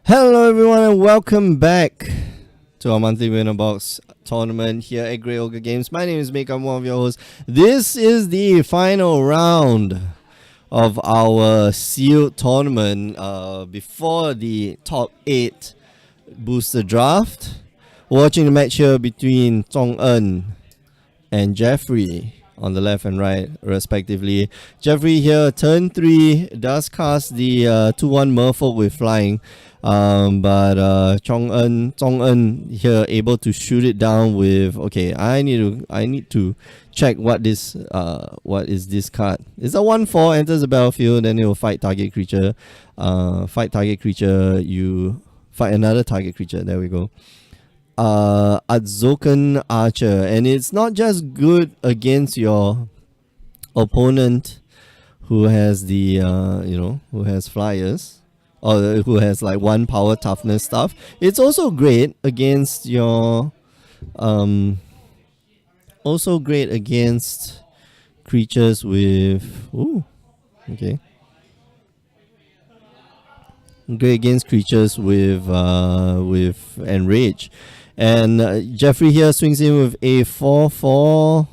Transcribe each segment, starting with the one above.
Hello everyone and welcome back to our monthly winner box tournament here at Grey Ogre Games. My name is Mick, I'm one of your hosts. This is the final round of our sealed tournament before the top 8 booster draft. We're watching the match here between Zhong En and Jeffrey on the left and right respectively. Jeffrey here, turn 3, does cast the 2-1 Merfolk with flying. But Zhong En here able to shoot it down with, okay, I need to check what is this card. It's a 1/4, enters the battlefield, then it will fight target creature. Fight target creature, you fight another target creature. There we go. Adzokan Archer, and it's not just good against your opponent who has the who has flyers, or who has like 1 power toughness stuff. It's also great against your also great against creatures with great against creatures with enrage. And Jeffrey here swings in with a 4/4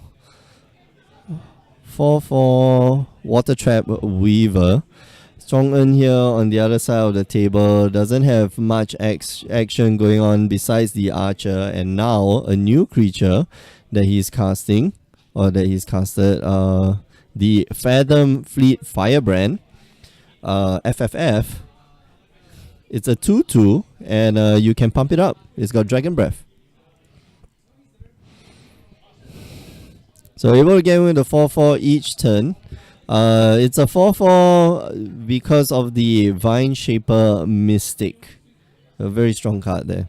Water Trap Weaver. Zhong En here on the other side of the table doesn't have much action going on besides the Archer, and now a new creature that he's casting, or that he's casted, the Fathom Fleet Firebrand, FFF. It's a 2/2, and you can pump it up. It's got Dragon Breath. So able to get with the 4/4 each turn. It's a 4/4 because of the Vine Shaper Mystic. A very strong card there.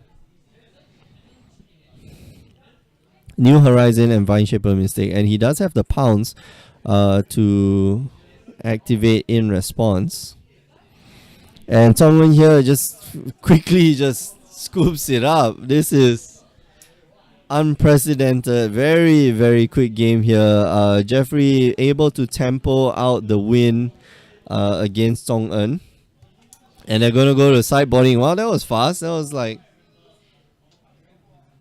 New Horizon and Vine Shaper Mystic. And he does have the pounce to activate in response. And someone here just quickly just scoops it up. This is unprecedented. Very, very quick game here. Jeffrey able to tempo out the win against Zhong En. And they're going to go to sideboarding. Wow, that was fast. That was like...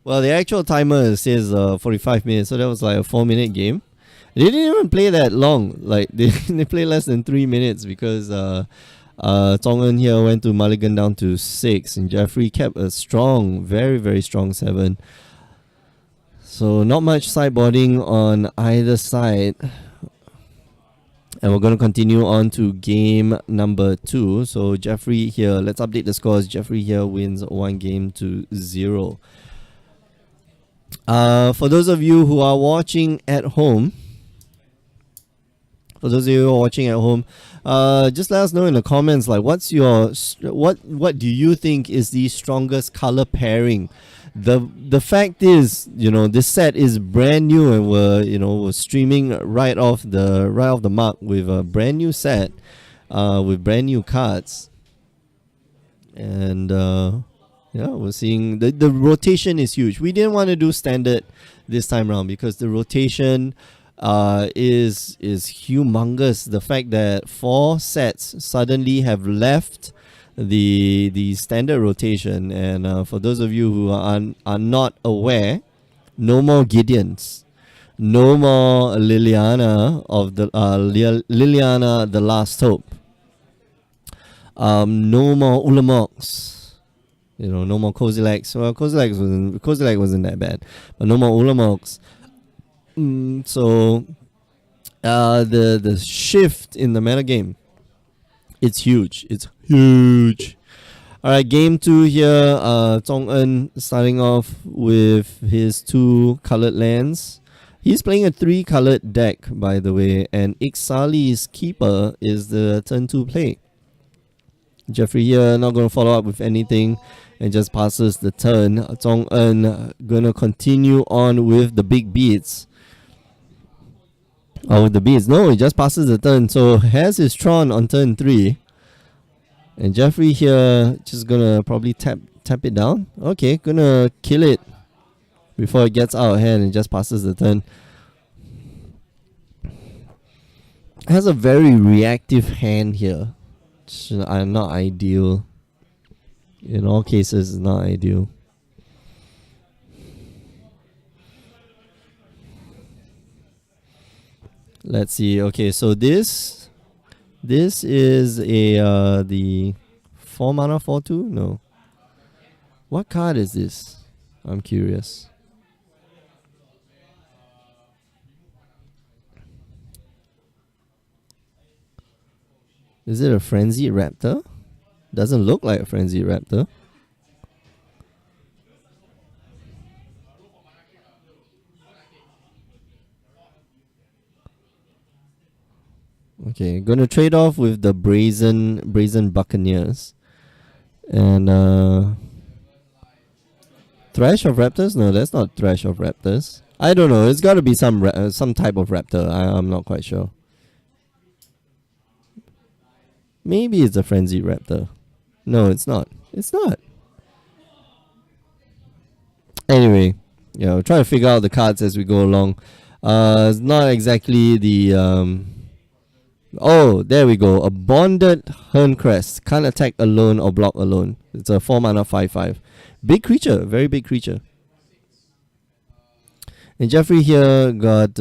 Well, the actual timer says 45 minutes. So that was like a 4-minute game. They didn't even play that long. Like they played less than 3 minutes because... Zhong En here went to mulligan down to 6, and Jeffrey kept a strong, very, very strong 7. So not much sideboarding on either side. And we're going to continue on to game number 2. So Jeffrey here, let's update the scores. Jeffrey here wins 1-0. For those of you who are watching at home, just let us know in the comments, like, what's your what do you think is the strongest color pairing? The fact is, this set is brand new, and we're streaming right off the mark with a brand new set, with brand new cards, and we're seeing the rotation is huge. We didn't want to do standard this time around because the rotation is humongous. The fact that 4 sets suddenly have left the standard rotation, and for those of you who are not aware, no more Gideons, no more Liliana of the Liliana the Last Hope, no more Ulamox, no more Kozilek. Well, Kozilek wasn't that bad, but no more Ulamox. So the shift in the metagame, it's huge. It's huge. Alright, game 2 here. Zhong En starting off with his 2 colored lands. He's playing a 3-colored deck, by the way, and Ixali's Keeper is the turn 2 play. Jeffrey here not going to follow up with anything and just passes the turn. Zhong En going to continue on with the big beats. Oh, with the beats. No, he just passes the turn. So has his Tron on turn 3. And Jeffrey here just gonna probably tap it down. Okay, gonna kill it before it gets out of hand and just passes the turn. Has a very reactive hand here. Not ideal. in all cases, it's not ideal. Let's see. Okay, so this is a the 4 mana 4/2. No, what card is this? I'm curious. Is it a Frenzied Raptor? Doesn't look like a Frenzied Raptor. Okay, gonna trade off with the brazen Buccaneers. And Thresh of Raptors? No, that's not Thresh of Raptors. I don't know. It's got to be some type of raptor. I'm not quite sure. Maybe it's a Frenzied Raptor. No, it's not. It's not. Anyway, yeah, we'll try to figure out the cards as we go along. It's not exactly the oh, there we go. A Bonded Herncrest. Can't attack alone or block alone. It's a 4 mana 5/5. Big creature. Very big creature. And Jeffrey here got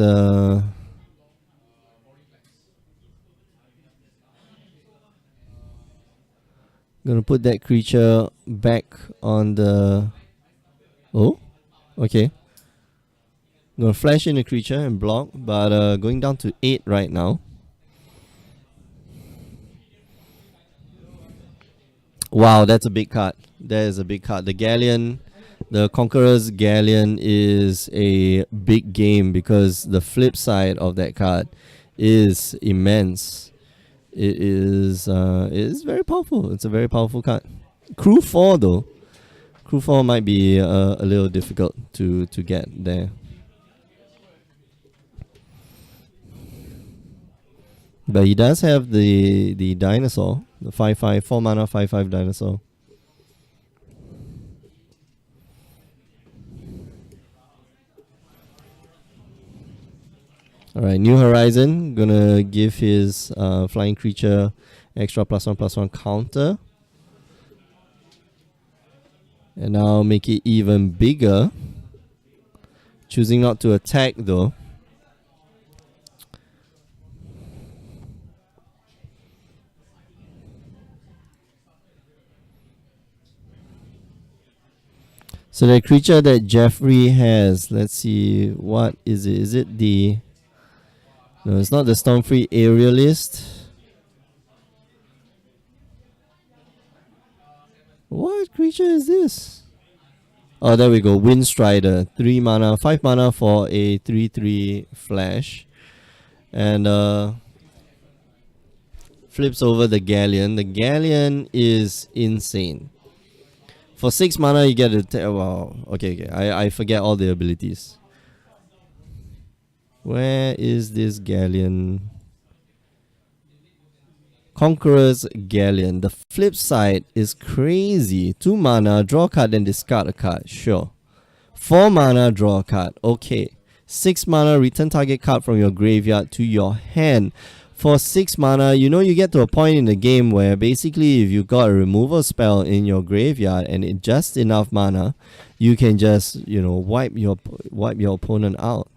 gonna put that creature back on the... Oh, okay. Gonna flash in the creature and block, but going down to 8 right now. Wow, that's a big card. That is a big card. The Galleon, the Conqueror's Galleon is a big game because the flip side of that card is immense. It is very powerful. It's a very powerful card. Crew 4 though. Crew 4 might be a little difficult to get there. But he does have the dinosaur, the 5/5, 4 mana 5/5 dinosaur. Alright, New Horizon, gonna give his flying creature extra +1/+1 counter. And now make it even bigger. Choosing not to attack though. So the creature that Jeffrey has, let's see, what is it? Is it the... No, it's not the Stormfree Aerialist. What creature is this? Oh, there we go. Windstrider. 3 mana, 5 mana for a 3/3 flash. And flips over the Galleon. The Galleon is insane. For 6 mana, you get a... Wow. Okay. I forget all the abilities. Where is this Galleon? Conqueror's Galleon. The flip side is crazy. 2 mana, draw a card, then discard a card. Sure. 4 mana, draw a card. Okay. 6 mana, return target card from your graveyard to your hand. For 6 mana, you know, you get to a point in the game where basically if you got a removal spell in your graveyard and it just enough mana, you can just, you know, wipe your opponent out.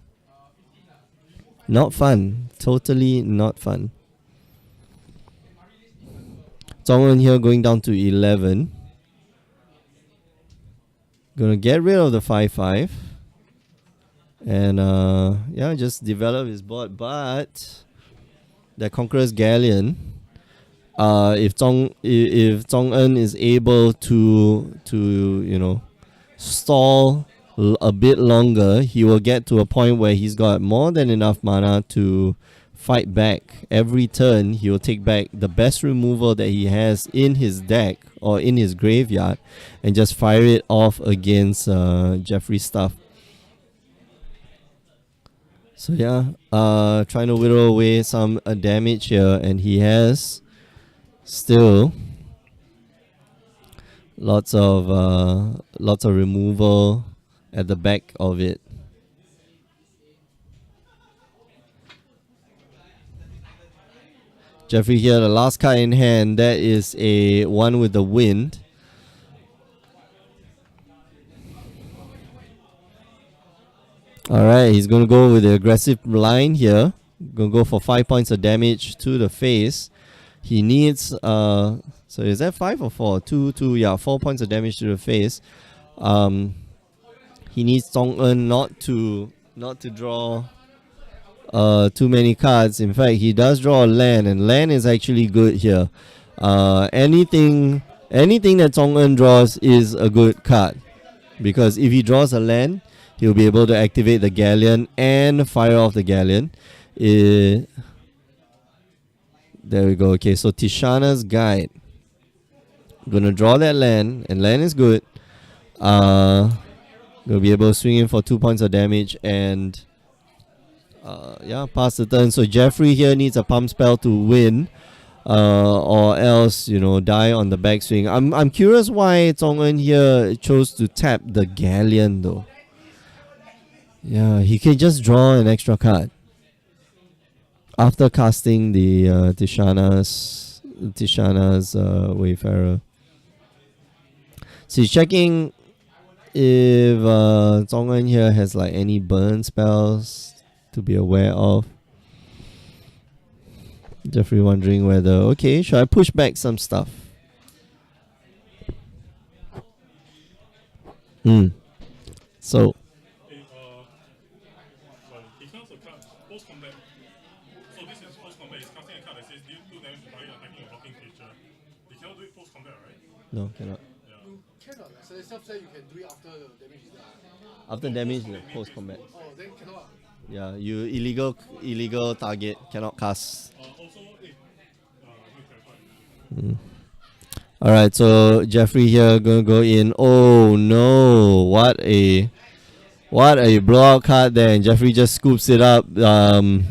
Not fun. Totally not fun. Someone here going down to 11. Gonna get rid of the 5/5. And yeah, just develop his board. But the Conqueror's Galleon, if Zhong-En is able to you know, stall a bit longer, he will get to a point where he's got more than enough mana to fight back. Every turn he will take back the best removal that he has in his deck or in his graveyard and just fire it off against Jeffrey's stuff. So yeah, trying to whittle away some damage here, and he has still lots of removal at the back of it. Jeffrey here, the last card in hand, that is a one with the wind. Alright, he's going to go with the aggressive line here. Going to go for 5 points of damage to the face. He needs, so is that 5 or 4? 2, yeah, 4 points of damage to the face. He needs Zhong-En not to draw too many cards. In fact, he does draw a land, and land is actually good here. Anything that Zhong-En draws is a good card, because if he draws a land, he'll be able to activate the Galleon and fire off the Galleon. There we go. Okay, so Tishana's Guide. Gonna draw that land, and land is good. Gonna be able to swing in for 2 points of damage and yeah, pass the turn. So Jeffrey here needs a pump spell to win, or else, you know, die on the backswing. I'm curious why Zhong-En here chose to tap the Galleon though. Yeah, he can just draw an extra card after casting the Tishana's Wayfarer. So he's checking if Zhong-En here has like any burn spells to be aware of. Jeffrey wondering whether, okay, should I push back some stuff? So he counts a card post combat. So this is post combat. He's casting a card that says deal 2 damage to target attacking or blocking creature. You cannot do it post combat, right? no, cannot. You cannot. So the stuff said you can do it after the damage is done. After damage, post combat. Oh, then cannot. Yeah, you illegal target cannot cast. Also, let me clarify. Alright, so Jeffrey here gonna go in. Oh no, what a blowout card there, and Jeffrey just scoops it up. The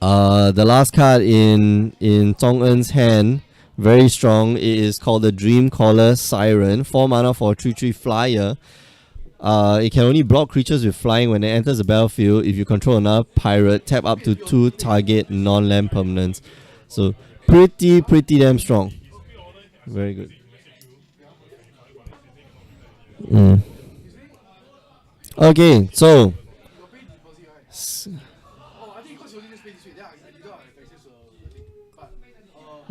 last card in Zhong-En's hand, very strong. It is called the Dreamcaller Siren. 4 mana for a 3/3 flyer. It can only block creatures with flying when it enters the battlefield. If you control another pirate, tap up to 2 target non-land permanents. So pretty damn strong. Very good. Okay, so Oh, I think because you only just pay this way, then I did not have access to the thing. But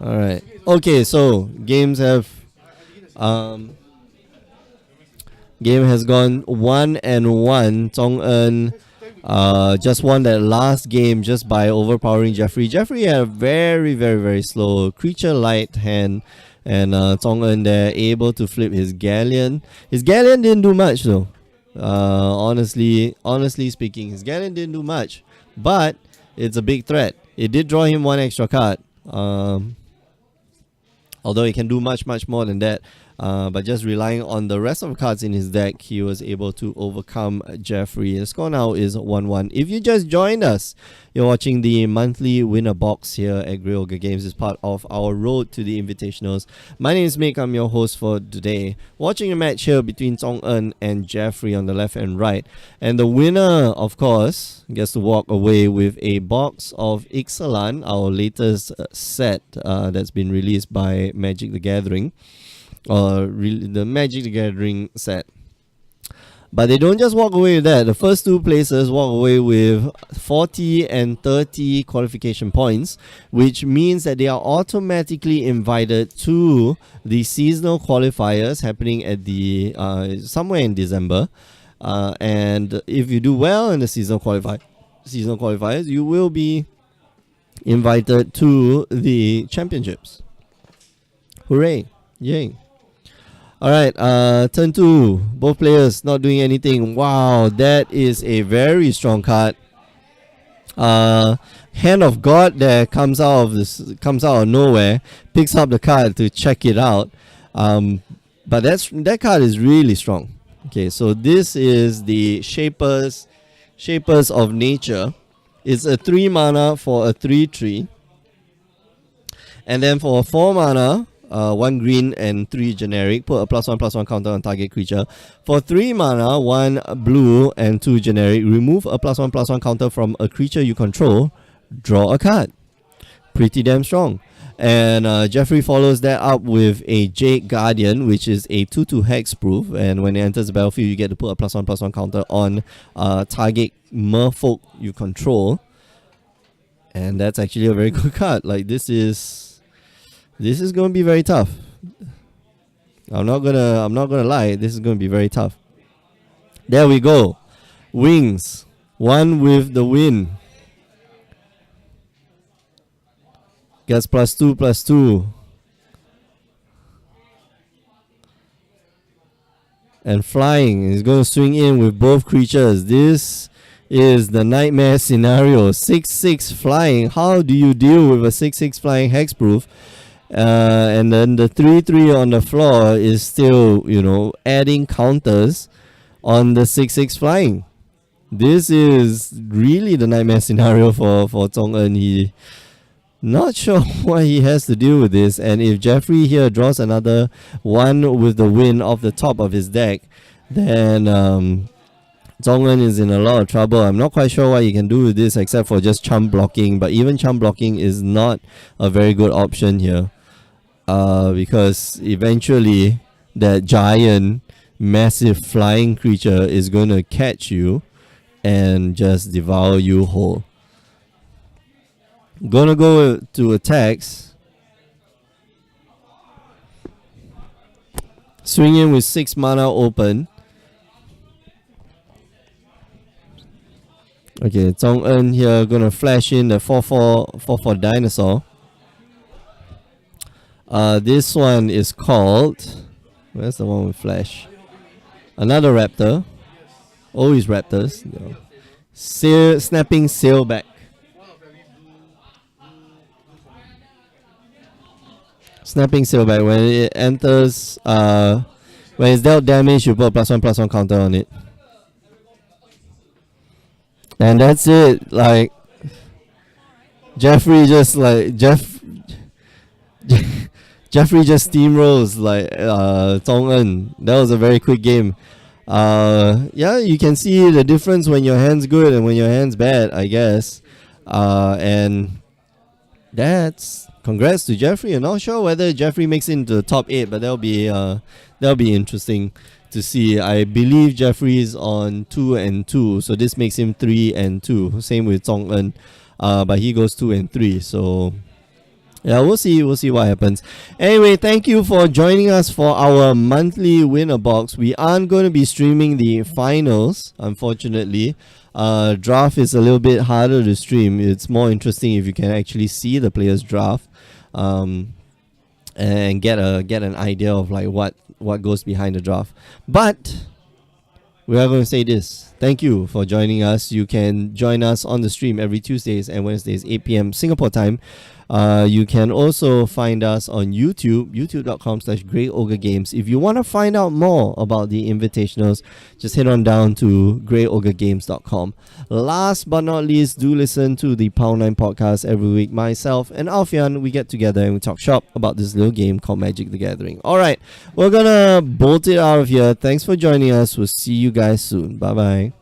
alright. Okay, so games have game has gone 1-1. Zhong-En just won that last game just by overpowering Jeffrey. Jeffrey had a very slow creature light hand, and Zhong-En there able to flip his Galleon. His Galleon didn't do much though. Honestly speaking, his Galleon didn't do much, but it's a big threat. It did draw him 1 extra card. Although he can do much more than that. But just relying on the rest of the cards in his deck, he was able to overcome Jeffrey. The score now is 1-1. If you just joined us, you're watching the monthly winner box here at Grey Ogre Games as part of our road to the Invitationals. My name is Mick, I'm your host for today. Watching a match here between Zhong-En and Jeffrey on the left and right. And the winner, of course, gets to walk away with a box of Ixalan, our latest set that's been released by Magic the Gathering. The Magic the Gathering set. But they don't just walk away with that. The first 2 places walk away with 40 and 30 qualification points, which means that they are automatically invited to the seasonal qualifiers happening at the somewhere in December. And if you do well in the seasonal qualifiers, you will be invited to the championships. Hooray! Yay! Alright, turn 2. Both players not doing anything. Wow, that is a very strong card. Hand of God there comes out of nowhere, picks up the card to check it out. But that card is really strong. Okay, so this is the Shapers of Nature. It's a 3 mana for a 3/3. And then for a 4 mana, 1 green and 3 generic, put a +1/+1 counter on target creature. For 3 mana, 1 blue and 2 generic, remove a +1/+1 counter from a creature you control, draw a card. Pretty damn strong. And Jeffrey follows that up with a Jade Guardian, which is a 2/2 hexproof. And when it enters the battlefield, you get to put a +1/+1 counter on target merfolk you control. And that's actually a very good card. Like this is going to be very tough. I'm not gonna lie. This is going to be very tough. There we go. Wings. One with the wind. Gets +2/+2. And flying. He's going to swing in with both creatures. This is the nightmare scenario. 6/6 flying. How do you deal with a 6/6 flying hexproof? And then the 3/3 on the floor is still, adding counters on the 6/6 flying. This is really the nightmare scenario for Zhong-En. He not sure why he has to deal with this. And if Jeffrey here draws another one with the wind off the top of his deck, then Zhong-En is in a lot of trouble. I'm not quite sure what he can do with this except for just chump blocking. But even chump blocking is not a very good option here. Because eventually that giant massive flying creature is going to catch you and just devour you whole. Gonna go to attacks. Swing in with 6 mana open. Okay, Zhong-En here gonna flash in the 4/4 dinosaur. This one is called... Where's the one with flash? Another raptor. Always raptors. No. Snapping Sailback. Snapping Sailback. When it enters, when it's dealt damage, you put a +1/+1 counter on it. And that's it. Like, Jeffrey just steamrolls like Zhong-En. That was a very quick game. Yeah, you can see the difference when your hand's good and when your hand's bad, I guess. And that's congrats to Jeffrey. I'm not sure whether Jeffrey makes it into the top 8, but that'll be interesting to see. I believe Jeffrey is on 2-2, so this makes him 3-2. Same with Zhong-En, but he goes 2-3. So yeah, we'll see what happens. Anyway, thank you for joining us for our monthly winner box. We aren't going to be streaming the finals, unfortunately. Draft is a little bit harder to stream. It's more interesting if you can actually see the player's draft, and get an idea of like what goes behind the draft. But we are going to say this. Thank you for joining us. You can join us on the stream every Tuesdays and Wednesdays, 8 p.m. Singapore time. You can also find us on YouTube, youtube.com/GreyOgreGames. If you want to find out more about the invitationals, just head on down to greyogregames.com. Last but not least, do listen to the Power 9 podcast every week. Myself and Alfian, we get together and we talk shop about this little game called Magic the Gathering. Alright, we're gonna bolt it out of here. Thanks for joining us. We'll see you guys soon. Bye bye.